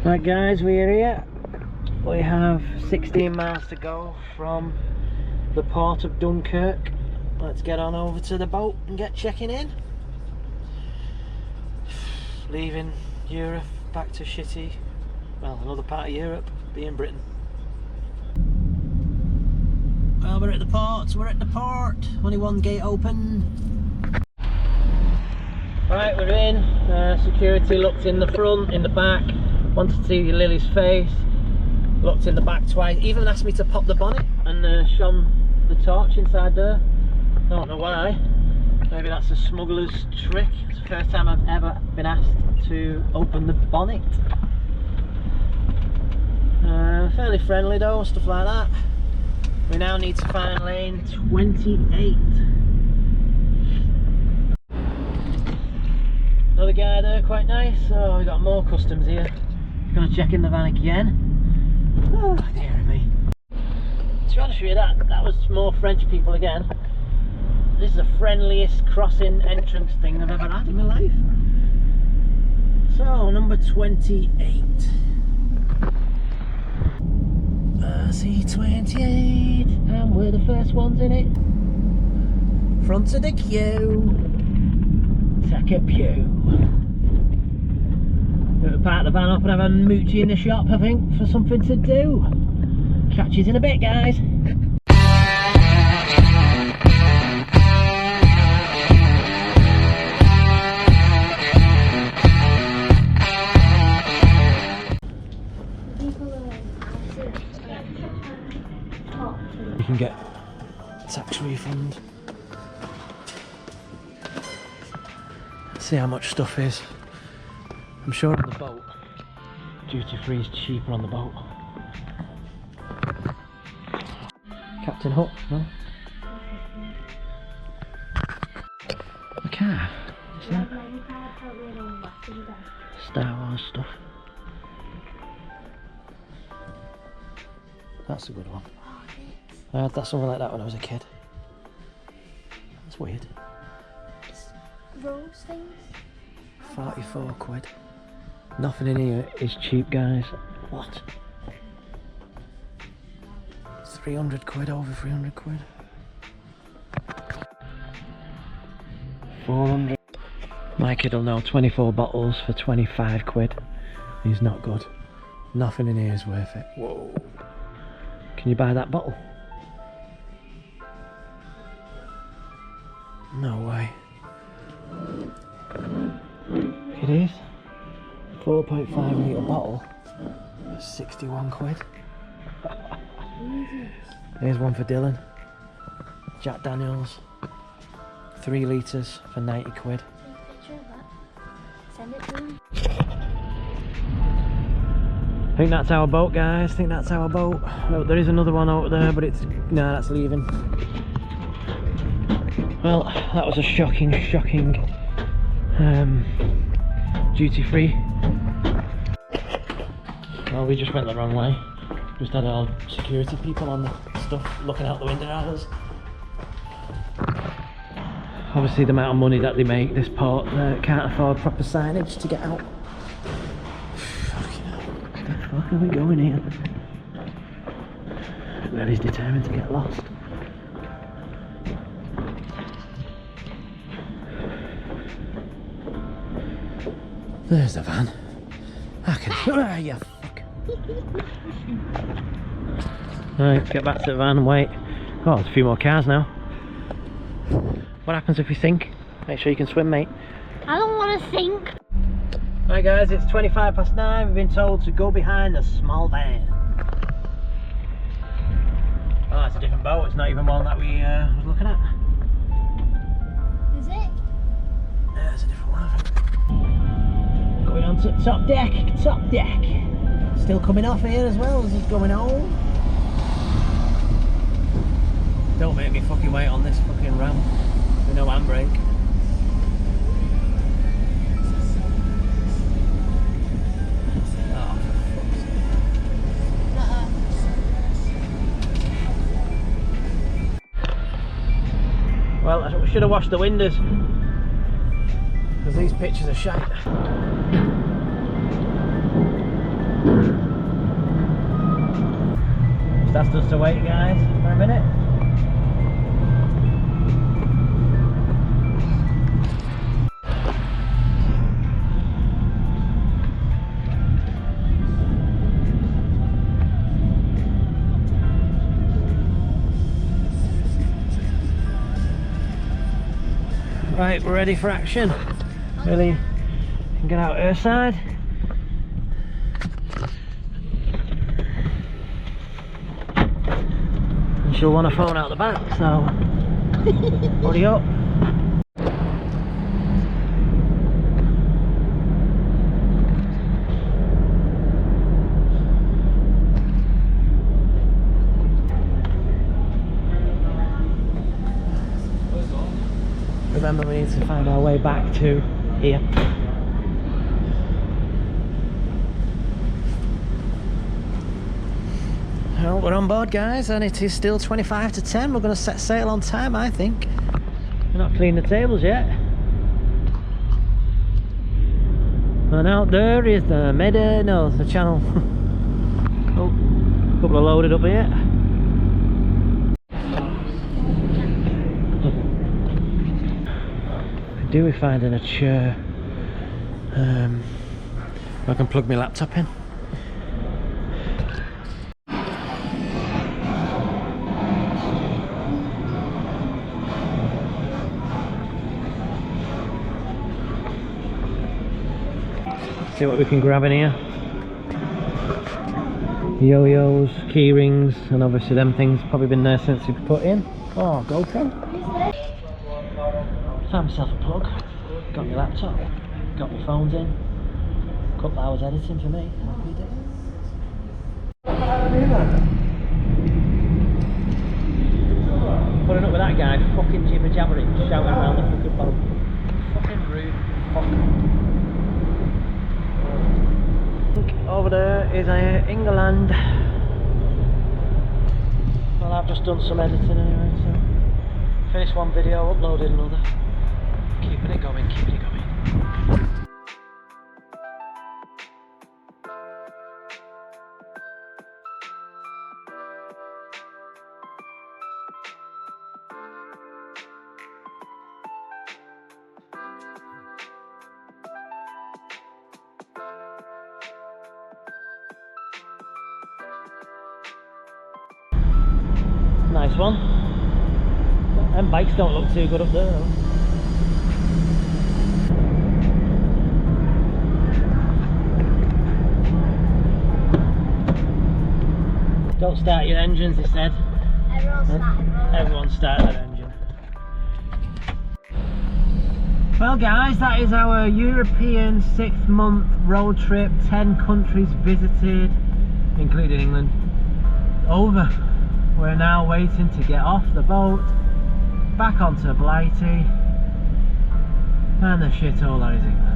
Right guys, we're here. We have 16 miles to go from the port of Dunkirk. Let's get on over to the boat and get checking in. Leaving Europe back to shitty, well, another part of Europe, being Britain. Well, we're at the port, only one gate open. Right, we're in. Security looked in the front, in the back, wanted to see Lily's face, looked in the back twice, even asked me to pop the bonnet and shone the torch inside there. I don't know why. Maybe that's a smuggler's trick. It's the first time I've ever been asked to open the bonnet. Fairly friendly though, stuff like that. We now need to find lane 28. Another guy there, quite nice. Oh, we got more customs here. Gonna check in the van again. Oh, dear me. To be honest with you, that was more French people again. This is the friendliest crossing entrance thing I've ever had in my life. So, number 28. C28, and we're the first ones in it. Front of the queue. Take a pew. We're gonna park the van up and have a moochie in the shop, I think, for something to do. Catch you in a bit, guys. You can get tax refund. See how much stuff is. I'm sure on the boat, duty free is cheaper on the boat. Captain Hook, no? A car? Is that? Star Wars stuff. That's a good one. I had something like that when I was a kid. That's weird. Rose things? 44 quid. Nothing in here is cheap, guys. What? 300 quid, over 300 quid. 400. My kid will know 24 bottles for 25 quid. He's not good. Nothing in here is worth it. Whoa. Can you buy that bottle? No way. It is 4.5 litre bottle for 61 quid. Here's one for Dylan. Jack Daniels, 3 litres for 90 quid. Take a picture of that. Send it to him. I think that's our boat, guys. I think that's our boat. Oh, there is another one over there, but it's no, that's leaving. Well, that was a shocking duty free. Well, we just went the wrong way. Just had all security people on the stuff looking out the window at us. Obviously the amount of money that they make, this port can't afford proper signage to get out. Where the fuck are we going here? Lily's determined to get lost. There's the van. I can. Ah, you fuck. Right, get back to the van and wait. Oh, there's a few more cars now. What happens if we sink? Make sure you can swim, mate. I don't want to sink. Right, guys, it's 9:25. We've been told to go behind the small van. Oh, it's a different boat. It's not even one that we was looking at. Is it? Yeah, it's a different one, I think. Going on to top deck, top deck. Still coming off here as well as it's going home. Don't make me fucking wait on this fucking ramp with no handbrake. Oh, for fuck's sake. Well, I should have washed the windows because these pictures are shite. asked us to wait, guys, for a minute. Right, we're ready for action. Really can get out her side. And she'll want to phone out the back, so hurry up. Remember, we need to find our way back to here. Well, we're on board, guys, and it is still 25 to 10. We're going to set sail on time, I think. We're not cleaning the tables yet. And out there is the the channel. Oh, a couple of loaded up here. Do we find in a chair? I can plug my laptop in. See what we can grab in here. Yo-yos, key rings, and obviously them things probably been there since we put in. Oh, GoPro. Found myself a plug, got my laptop, got my phones in, a couple hours editing for me, happy day. Putting up with that guy, fucking jibber jabbering, shouting around the fucking boat. Fucking rude, fuck. Over there is England. Well, I've just done some editing anyway, so finished one video, uploaded another. Keeping it going, keeping it going. Nice one. Them bikes don't look too good up there though. Don't start your engines, they said. Everyone started their engine. Well guys, that is our European 6-month road trip, 10 countries visited, including England, over. We're now waiting to get off the boat, back onto Blighty, and the shithole that is England.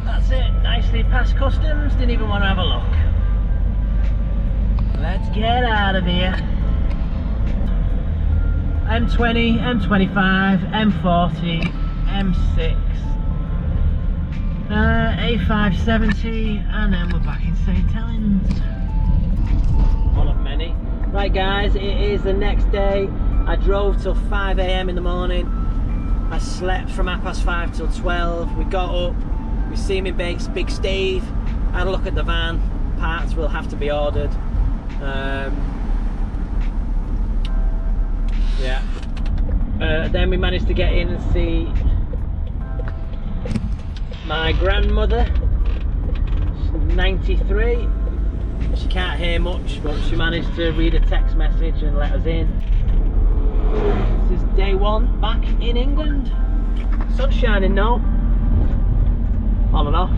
That's it, nicely past customs, didn't even want to have a look. Let's get out of here. M20, M25, M40, M6, A570, and then we're back in St. Helens. One of many. Right guys, it is the next day. I drove till 5 AM in the morning. I slept from 5:30 till 12. We got up, we see me Big Steve, had a look at the van. Parts will have to be ordered. Yeah. Then we managed to get in and see my grandmother. She's 93. She can't hear much, but she managed to read a text message and let us in. This is day one back in England. Sun's shining now, on and off.